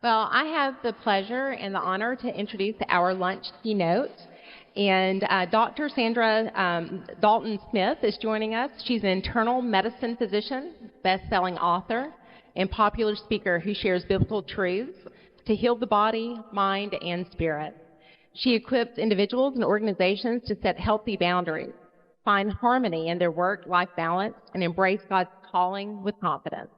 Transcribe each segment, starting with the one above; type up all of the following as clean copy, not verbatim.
Well, I have the pleasure and the honor to introduce our lunch keynote. And Dr. Saundra Dalton-Smith is joining us. She's an internal medicine physician, best-selling author, and popular speaker who shares biblical truths to heal the body, mind, and spirit. She equips individuals and organizations to set healthy boundaries, find harmony in their work-life balance, and embrace God's calling with confidence.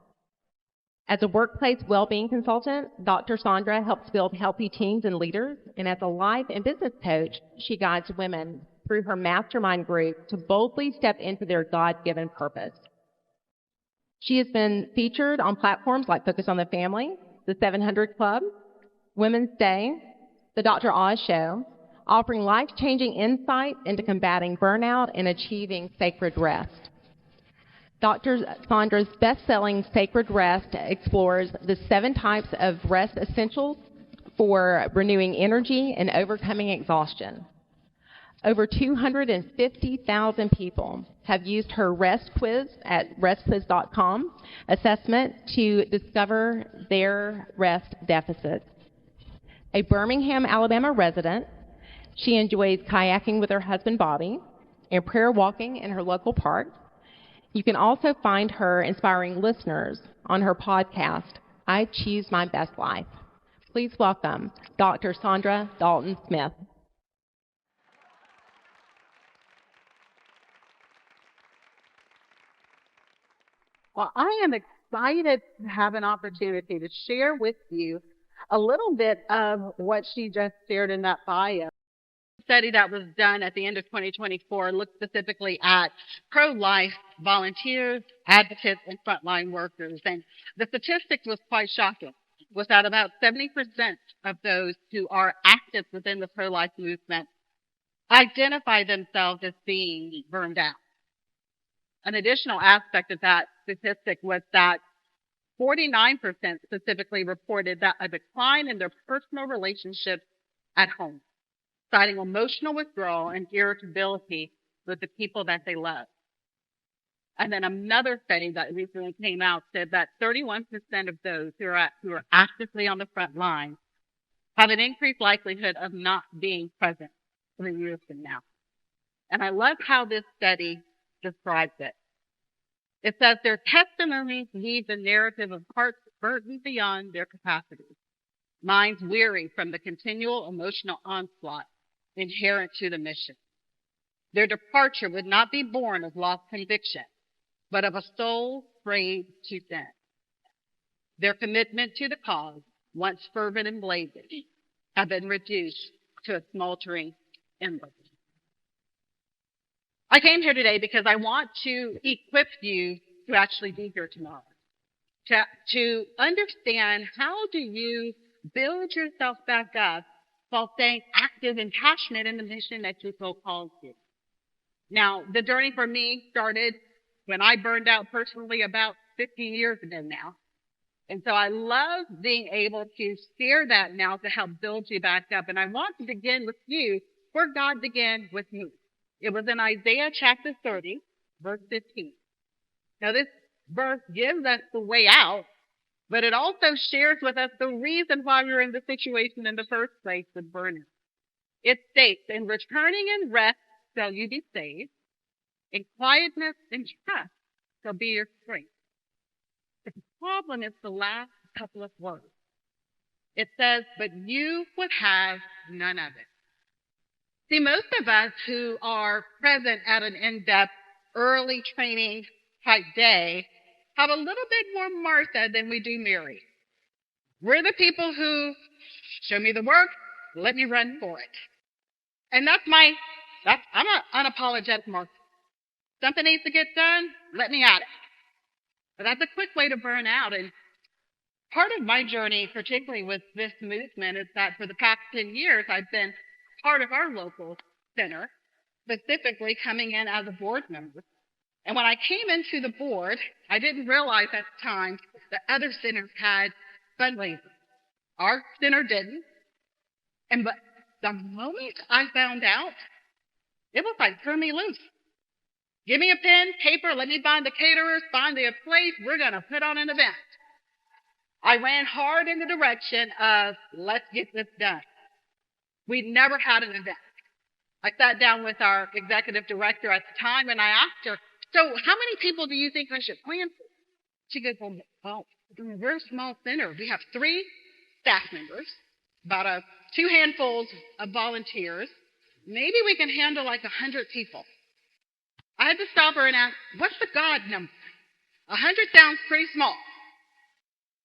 As a workplace well-being consultant, Dr. Saundra helps build healthy teams and leaders, and as a life and business coach, she guides women through her mastermind group to boldly step into their God-given purpose. She has been featured on platforms like Focus on the Family, the 700 Club, Women's Day, the Dr. Oz Show, offering life-changing insight into combating burnout and achieving sacred rest. Dr. Saundra's best-selling Sacred Rest explores the 7 types of rest essentials for renewing energy and overcoming exhaustion. Over 250,000 people have used her rest quiz at restquiz.com assessment to discover their rest deficits. A Birmingham, Alabama resident, she enjoys kayaking with her husband Bobby and prayer walking in her local park. You can also find her inspiring listeners on her podcast, I Choose My Best Life. Please welcome Dr. Saundra Dalton-Smith. Well, I am excited to have an opportunity to share with you a little bit of what she just shared in that bio. Study that was done at the end of 2024 looked specifically at pro-life volunteers, advocates, and frontline workers. And the statistics was quite shocking, was that about 70% of those who are active within the pro-life movement identify themselves as being burned out. An additional aspect of that statistic was that 49% specifically reported that a decline in their personal relationships at home, citing emotional withdrawal and irritability with the people that they love. And then another study that recently came out said that 31% of those who are actively on the front line have an increased likelihood of not being present 3 years from now. And I love how this study describes it. It says their testimonies weave a narrative of hearts burdened beyond their capacities, minds weary from the continual emotional onslaught inherent to the mission. Their departure would not be born of lost conviction, but of a soul frayed to sin. Their commitment to the cause, once fervent and blazing, have been reduced to a smoldering ember. I came here today because I want to equip you to actually be here tomorrow, to understand how do you build yourself back up while staying active and passionate in the mission that you so called to. Now, the journey for me started when I burned out personally about 15 years ago now. And so I love being able to share that now to help build you back up. And I want to begin with you where God began with me. It was in Isaiah chapter 30, verse 15. Now, this verse gives us the way out, but it also shares with us the reason why we're in the situation in the first place with burnout. It states, in returning and rest shall you be saved, in quietness and trust shall be your strength. The problem is the last couple of words. It says, but you would have none of it. See, most of us who are present at an in-depth early training type day have a little bit more Martha than we do Mary. We're the people who show me the work, let me run for it. And I'm an unapologetic Martha. Something needs to get done, let me at it. But that's a quick way to burn out. And part of my journey, particularly with this movement, is that for the past 10 years, I've been part of our local center, specifically coming in as a board member. And when I came into the board, I didn't realize at the time that other centers had fundraisers. Our center didn't. But the moment I found out, it was like, turn me loose. Give me a pen, paper, let me find the caterers, find the place. We're going to put on an event. I ran hard in the direction of let's get this done. We'd never had an event. I sat down with our executive director at the time and I asked her, so how many people do you think I should plan for? She goes, well, we're a small center. We have 3 staff members, about 2 handfuls of volunteers. Maybe we can handle like 100 people. I had to stop her and ask, what's the God number? 100 sounds pretty small.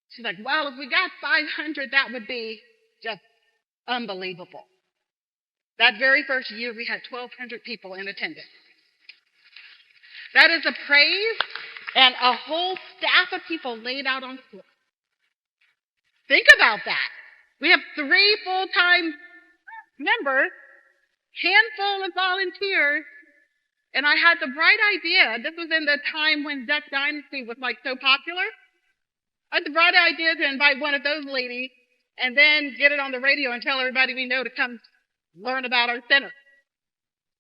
She's like, well, if we got 500, that would be just unbelievable. That very first year, we had 1,200 people in attendance. That is a praise and a whole staff of people laid out on the floor. Think about that. We have 3 full-time members, handful of volunteers, and I had the bright idea. This was in the time when Duck Dynasty was like so popular. I had the bright idea to invite one of those ladies and then get it on the radio and tell everybody we know to come learn about our center.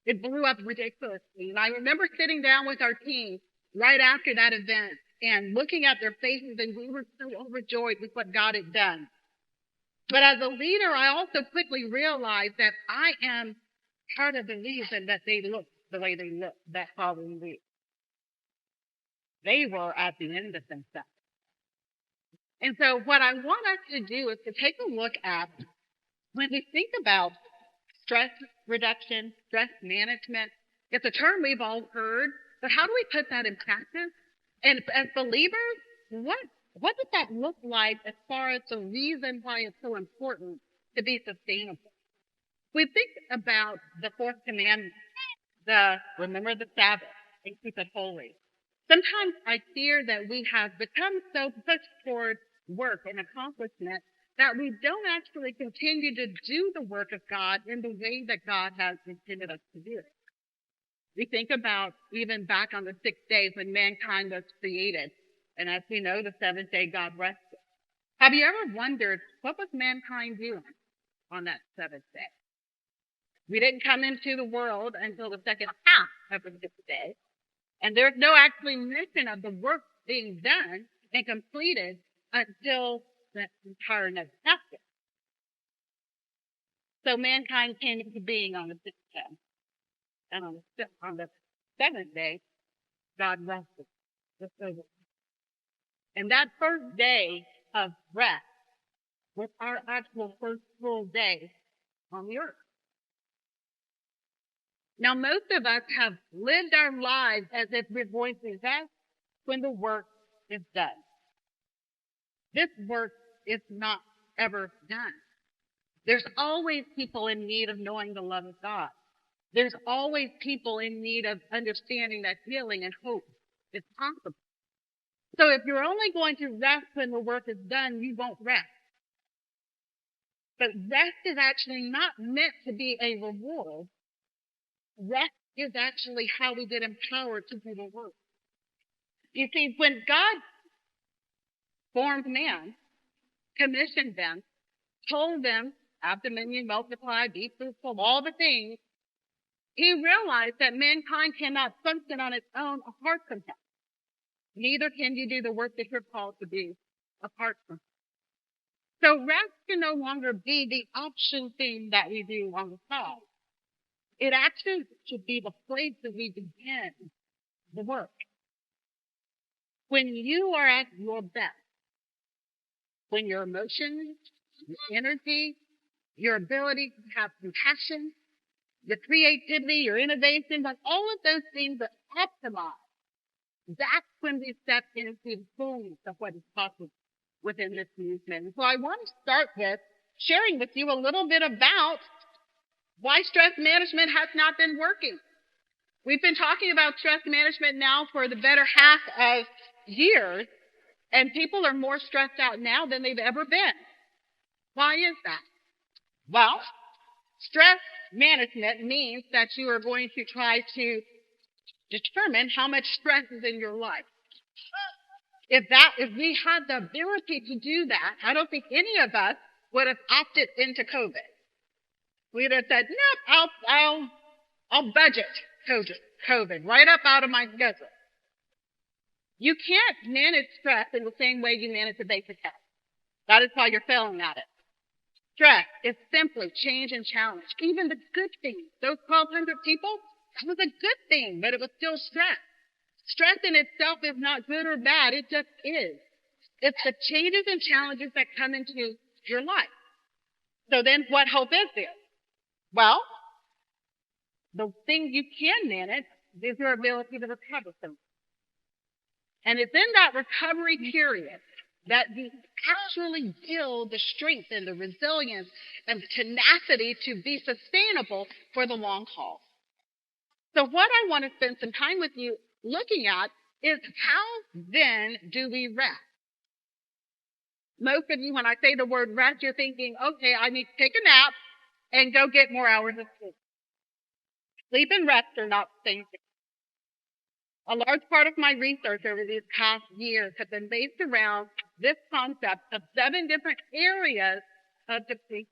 It blew up ridiculously. And I remember sitting down with our team right after that event and looking at their faces, and we were so overjoyed with what God had done. But as a leader, I also quickly realized that I am part of the reason that they look the way they look that following week. They were at the end of themselves. And so what I want us to do is to take a look at, when we think about stress reduction, stress management, it's a term we've all heard, but how do we put that in practice? And as believers, what does that look like as far as the reason why it's so important to be sustainable? We think about the 4th commandment, remember the Sabbath and keep it holy. Sometimes I fear that we have become so pushed toward work and accomplishment that we don't actually continue to do the work of God in the way that God has intended us to do it. We think about even back on the 6 days when mankind was created. And as we know, the 7th day God rested. Have you ever wondered, what was mankind doing on that 7th day? We didn't come into the world until the second half of the 6th day. And there's no actually mention of the work being done and completed until the entire next chapter. So mankind came into being on the 6th day. And on the 7th day, God rested. And that first day of rest was our actual first full day on the earth. Now, most of us have lived our lives as if we're going to rest when the work is done. This work is not ever done. There's always people in need of knowing the love of God. There's always people in need of understanding that healing and hope is possible. So if you're only going to rest when the work is done, you won't rest. But rest is actually not meant to be a reward. Rest is actually how we get empowered to do the work. You see, when God formed man, commissioned them, told them, have dominion, multiply, be fruitful, all the things, he realized that mankind cannot function on its own apart from him. Neither can you do the work that you're called to do apart from him. So rest can no longer be the option thing that we do on the side. It actually should be the place that we begin the work. When you are at your best, when your emotions, your energy, your ability to have compassion, your creativity, your innovation, but all of those things are optimized, that's when we step into the fullness of what is possible within this movement. So I want to start with sharing with you a little bit about why stress management has not been working. We've been talking about stress management now for the better half of years, and people are more stressed out now than they've ever been. Why is that? Well, stress management means that you are going to try to determine how much stress is in your life. If we had the ability to do that, I don't think any of us would have opted into COVID. We'd have said, nope, I'll budget COVID right up out of my schedule. You can't manage stress in the same way you manage a basic health. That is why you're failing at it. Stress is simply change and challenge. Even the good things, those 1,200 people, that was a good thing, but it was still stress. Stress in itself is not good or bad. It just is. It's the changes and challenges that come into your life. So then what hope is there? Well, the thing you can manage is your ability to recover from it. And it's in that recovery period that you actually build the strength and the resilience and tenacity to be sustainable for the long haul. So what I want to spend some time with you looking at is how then do we rest? Most of you, when I say the word rest, you're thinking, okay, I need to take a nap and go get more hours of sleep. Sleep and rest are not the same thing. A large part of my research over these past years has been based around this concept of 7 different areas of depletion.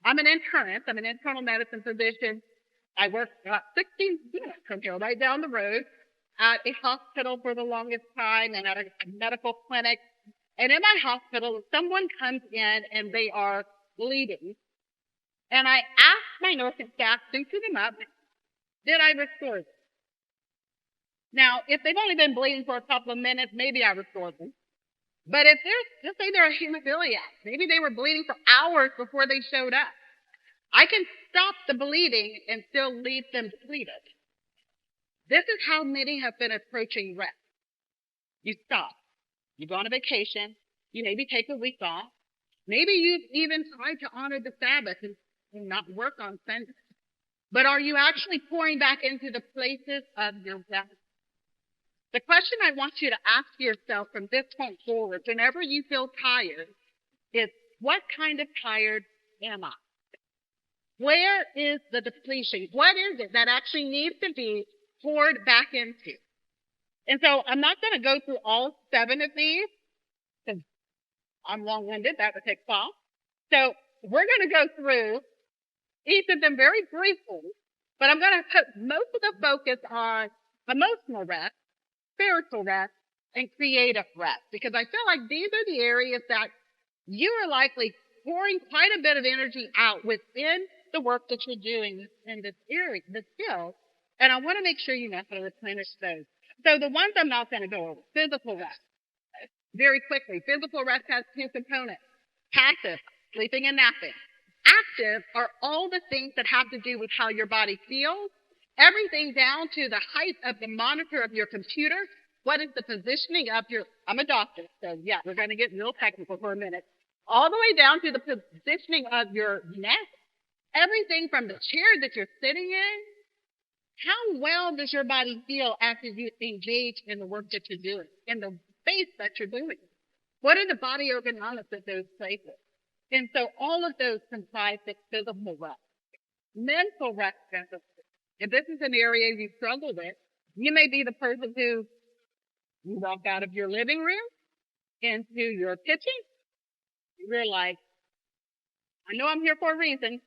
I'm an internist. I'm an internal medicine physician. I worked 16 minutes from here, right down the road, at a hospital for the longest time and at a medical clinic. And in my hospital, someone comes in and they are bleeding. And I asked my nursing staff to suture them up. Did I restore them? Now, if they've only been bleeding for a couple of minutes, maybe I restored them. But if just say they're a hemophiliac, maybe they were bleeding for hours before they showed up. I can stop the bleeding and still leave them depleted. This is how many have been approaching rest. You stop. You go on a vacation. You maybe take a week off. Maybe you've even tried to honor the Sabbath and not work on Sunday. But are you actually pouring back into the places of your rest? The question I want you to ask yourself from this point forward, whenever you feel tired, is what kind of tired am I? Where is the depletion? What is it that actually needs to be poured back into? And so I'm not going to go through all 7 of these because I'm long-winded. That would take a while. So we're going to go through each of them very briefly, but I'm going to put most of the focus on emotional rest, spiritual rest, and creative rest, because I feel like these are the areas that you are likely pouring quite a bit of energy out within the work that you're doing in this area, this field, and I want to make sure you know how to replenish those. So the ones I'm not going to go over, physical rest. Very quickly, physical rest has 2 components. Passive, sleeping and napping. Active are all the things that have to do with how your body feels, everything down to the height of the monitor of your computer. What is the positioning of your, I'm a doctor, so yeah, we're going to get real technical for a minute. All the way down to the positioning of your neck, everything from the chair that you're sitting in. How well does your body feel after you engage in the work that you're doing, in the space that you're doing? What are the body ergonomics of those places? And so all of those comprise the physical rest. Mental rest, if this is an area you struggle with, you may be the person who you walk out of your living room into your kitchen. You're like, I know I'm here for a reason.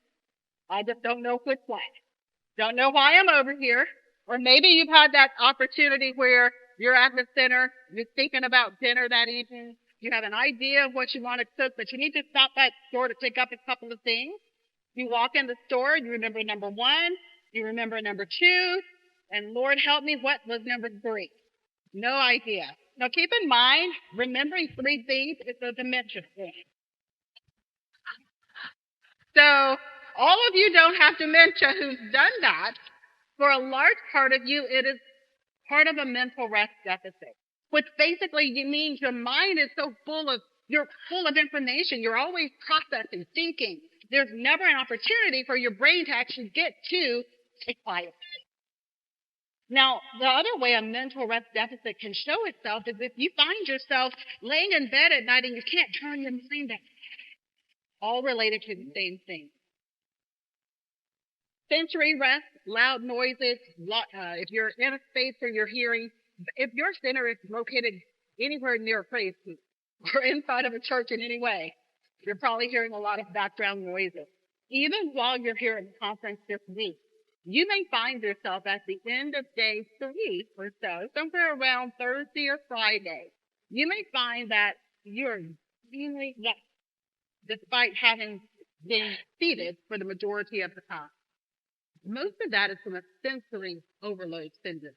I just don't know which way. Don't know why I'm over here. Or maybe you've had that opportunity where you're at the center, you're thinking about dinner that evening, you have an idea of what you want to cook, but you need to stop by the store to pick up a couple of things. You walk in the store, you remember number 1, you remember number 2, and Lord help me, what was number 3? No idea. Now keep in mind, remembering 3 things is a dementia thing. So all of you don't have dementia who's done that. For a large part of you, it is part of a mental rest deficit, which basically means your mind is so you're full of information. You're always processing, thinking. There's never an opportunity for your brain to actually get to a quiet state. Now, the other way a mental rest deficit can show itself is if you find yourself laying in bed at night and you can't turn your mind off. All related to the same thing. Sensory rest, loud noises, if you're in a space where you're hearing, if your center is located anywhere near a praise group or inside of a church in any way, you're probably hearing a lot of background noises. Even while you're here at the conference this week, you may find yourself at the end of day 3 or so, somewhere around Thursday or Friday, you may find that you're extremely less, despite having been seated for the majority of the time. Most of that is from a sensory overload syndrome.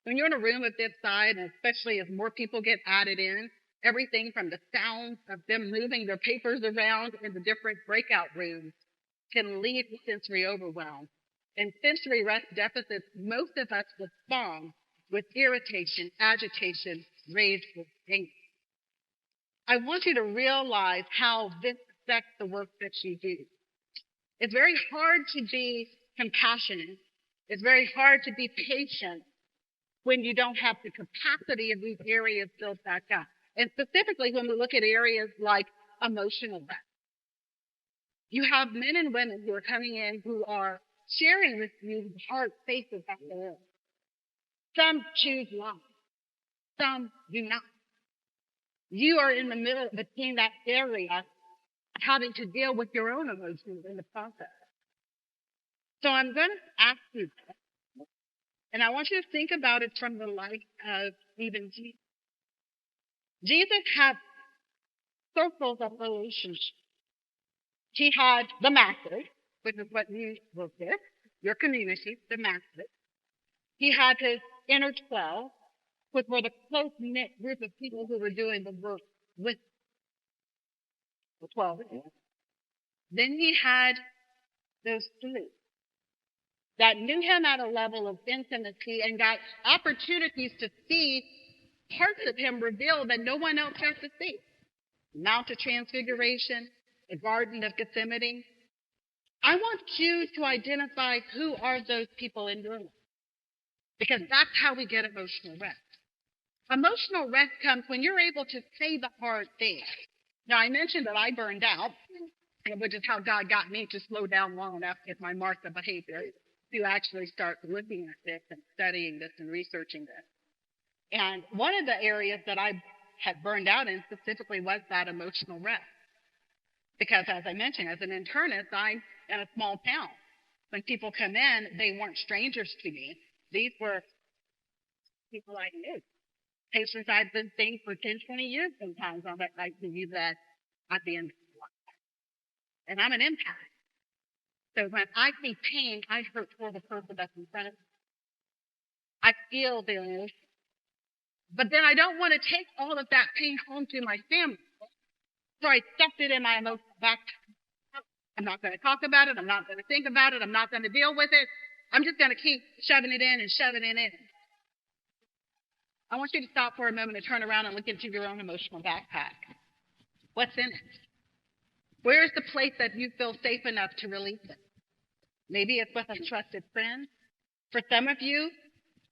When you're in a room of this size, and especially as more people get added in, everything from the sounds of them moving their papers around in the different breakout rooms can lead to sensory overwhelm. In sensory rest deficits, most of us respond with irritation, agitation, rage, and anger. I want you to realize how this affects the work that you do. It's very hard to be compassionate. It's very hard to be patient when you don't have the capacity of these areas built back up. And specifically when we look at areas like emotional rest. You have men and women who are coming in who are sharing with you hard faces that they're in. Some choose life. Some do not. You are in the middle between that area having to deal with your own emotions in the process. So I'm going to ask you this, and I want you to think about it from the light of even Jesus. Jesus had circles of relationships. He had the masses, which is what you work with, your community, the masses. He had his inner 12, which were the close-knit group of people who were doing the work with the 12. Then he had those three that knew him at a level of intimacy and got opportunities to see parts of him revealed that no one else has to see. Mount of Transfiguration, the Garden of Gethsemane. I want you to identify who are those people in your life, because that's how we get emotional rest. Emotional rest comes when you're able to say the hard things. Now, I mentioned that I burned out, which is how God got me to slow down long enough to get my Martha behavior to actually start looking at this and studying this and researching this. And one of the areas that I had burned out in specifically was that emotional rest. Because as I mentioned, as an internist, I'm in a small town. When people come in, they weren't strangers to me. These were people I knew. Patients I've been seeing for 10, 20 years sometimes on that ICU bed at the end of the life. And I'm an empath. So when I see pain, I hurt for the person that's in front of me. I feel their emotion. But then I don't want to take all of that pain home to my family. So I stuffed it in my emotional backpack. I'm not going to talk about it. I'm not going to think about it. I'm not going to deal with it. I'm just going to keep shoving it in and shoving it in. I want you to stop for a moment and turn around and look into your own emotional backpack. What's in it? Where's the place that you feel safe enough to release it? Maybe it's with a trusted friend. For some of you,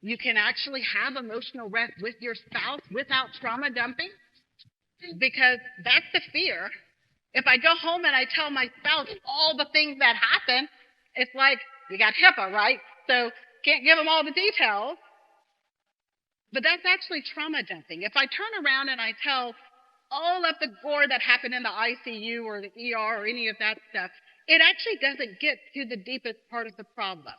you can actually have emotional rest with your spouse without trauma dumping, because that's the fear. If I go home and I tell my spouse all the things that happen, it's like, we got HIPAA, right? So can't give them all the details. But that's actually trauma dumping. If I turn around and I tell all of the gore that happened in the ICU or the ER or any of that stuff, it actually doesn't get to the deepest part of the problem.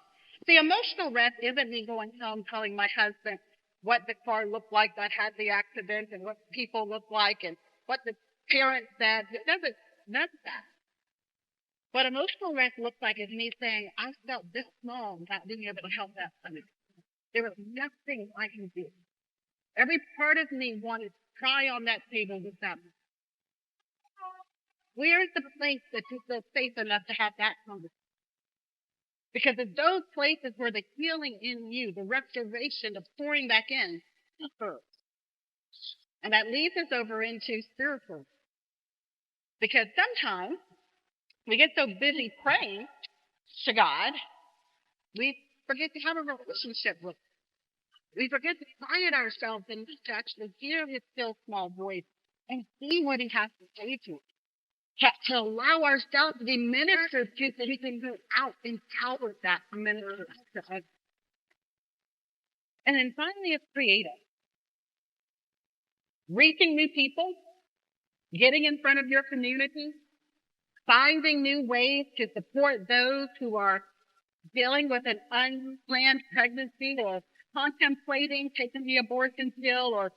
The emotional rest isn't me going home telling my husband what the car looked like that had the accident and what people look like and what the parents said. It doesn't, none of that. What emotional rest looks like is me saying, I felt this small not being able to help that person. There was nothing I can do. Every part of me wanted to cry on that table with that. Where's the place that you feel safe enough to have that conversation? Because it's those places where the healing in you, the restoration, the pouring back in, occurs. And that leads us over into spiritual. Because sometimes we get so busy praying to God, we forget to have a relationship with Him. We forget to quiet ourselves and to actually hear His still small voice and see what He has to say to us. To allow ourselves to be ministered to so we can go out and tower that minister to us. And then finally, it's creative. Reaching new people, getting in front of your community, finding new ways to support those who are dealing with an unplanned pregnancy or contemplating taking the abortion pill or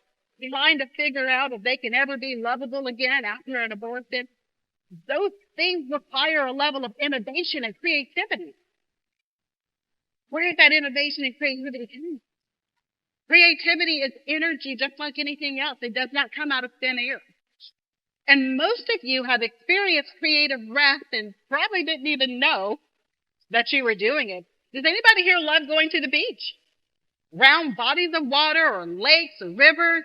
trying to figure out if they can ever be lovable again after an abortion. Those things require a level of innovation and creativity. Where is that innovation and creativity coming? Creativity is energy just like anything else. It does not come out of thin air. And most of you have experienced creative rest and probably didn't even know that you were doing it. Does anybody here love going to the beach? Round bodies of water or lakes or rivers?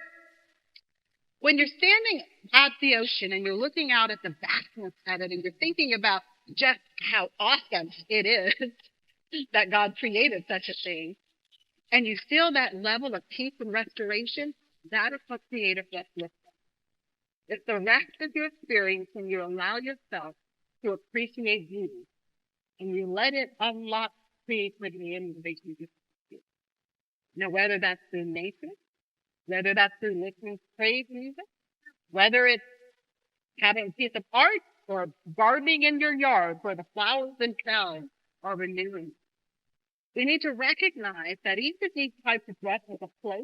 When you're standing at the ocean and you're looking out at the vastness of it and you're thinking about just how awesome it is that God created such a thing, and you feel that level of peace and restoration, that is what creative rest looks like. It's the rest that you experience when you allow yourself to appreciate beauty and you let it unlock creativity and innovation. Now, whether that's through nature, whether that's through listening to praise music, whether it's having a piece of art or gardening in your yard where the flowers themselves are renewing. We need to recognize that each of these types of rest has a place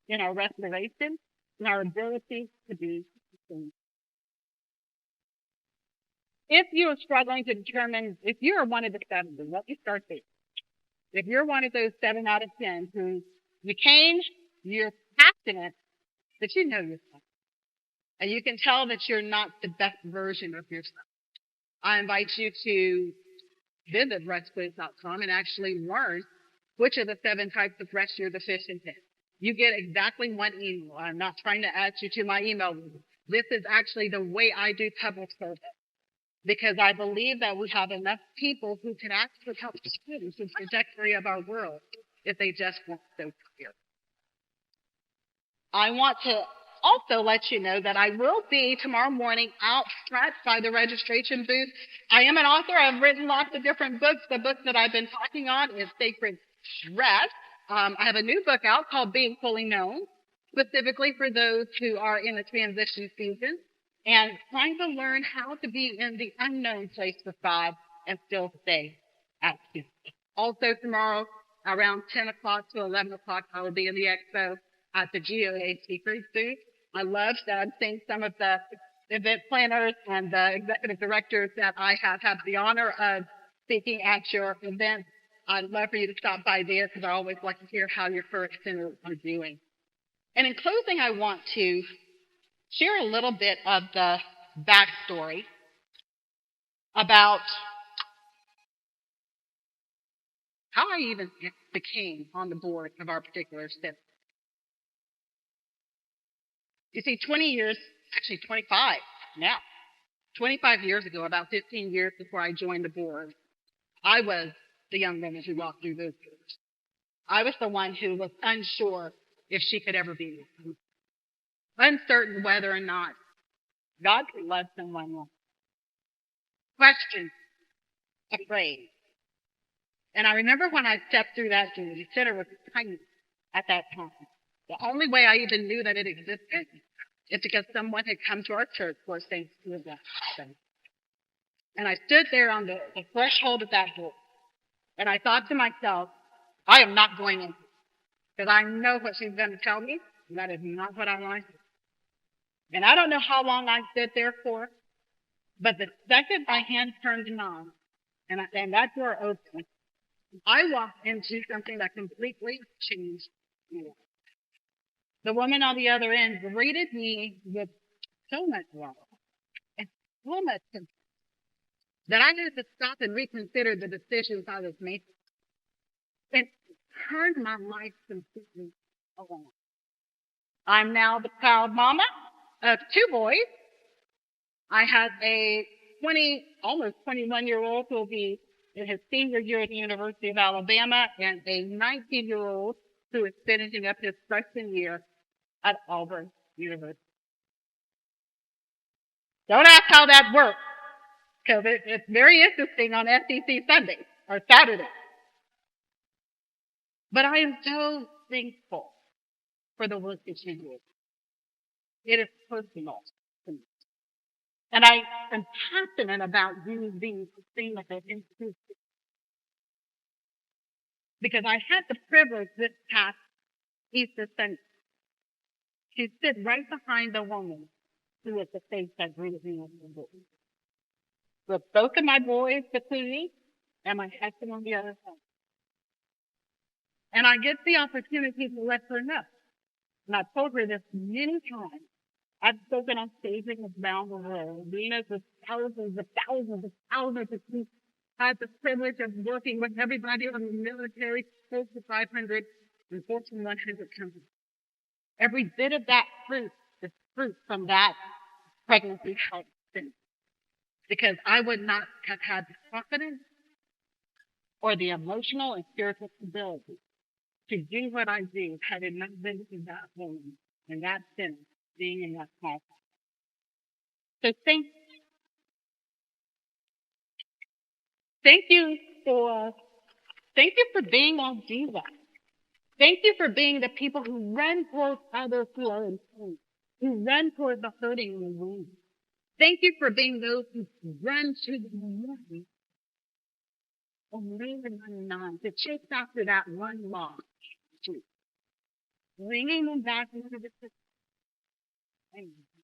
in our restoration and our ability to be sustained. If you are struggling to determine if you are one of the 70, let me start there. If you're one of those 7 out of 10 who you change, you're passionate, that you know yourself. And you can tell that you're not the best version of yourself. I invite you to visit restplace.com and actually learn which of the 7 types of rest you're deficient in. You get exactly 1 email. I'm not trying to add you to my email list. This is actually the way I do public service, because I believe that we have enough people who can actually help change the trajectory of our world if they just want so clear. I want to also let you know that I will be tomorrow morning out front by the registration booth. I am an author. I've written lots of different books. The book that I've been talking on is Sacred Rest. I have a new book out called Being Fully Known, specifically for those who are in the transition season and trying to learn how to be in the unknown place with God and still stay at peace. Also tomorrow, around 10 o'clock to 11 o'clock, I will be in the expo at the GOA Speakers booth. I love that I'm seeing some of the event planners and the executive directors that I have had the honor of speaking at your event. I'd love for you to stop by there because I always like to hear how your first centers are doing. And in closing, I want to share a little bit of the backstory about how I even became on the board of our particular center. You see, 20 years, actually 25 now, 25 years ago, about 15 years before I joined the board, I was the young woman who walked through those doors. I was the one who was unsure if she could ever be with me, uncertain whether or not God could love someone else, questioned, afraid. And I remember when I stepped through that door, the center was tiny at that time. The only way I even knew that it existed is because someone had come to our church for St. Susan. And I stood there on the threshold of that door. And I thought to myself, I am not going in. Because I know what she's going to tell me. And that is not what I want to do. And I don't know how long I stood there for. But the second my hand turned on and that door opened, I walked into something that completely changed me. The woman on the other end greeted me with so much love and so much concern that I had to stop and reconsider the decisions I was making. It turned my life completely around. I'm now the proud mama of 2 boys. I have a almost 21-year-old who will be in his senior year at the University of Alabama and a 19-year-old who is finishing up his freshman year at Auburn University. Don't ask how that works, because it's very interesting on SEC Sunday or Saturday. But I am so thankful for the work that you do. It is personal to me. And I am passionate about you being sustainable in truth. Because I had the privilege this past Easter Sunday to sit right behind the woman who was the face that greeted me at the door, with both of my boys between me and my husband on the other side. And I get the opportunity to let her know. And I've told her this many times. I've spoken on stages around the world, arenas with thousands of people. I had the privilege of working with everybody on the military, close to 500 and Fortune 100 companies. Every bit of that fruit is fruit from that pregnancy health thing. Because I would not have had the confidence or the emotional and spiritual stability to do what I do had it not been for that woman and that sin being in that small town. So thank you for being on Jesus. Thank you for being the people who run towards others who are in pain, who run towards the hurting and the wounded. Thank you for being those who run to the morning and leave the 99 to chase after that one lost sheep, bringing them back into the system. Amen.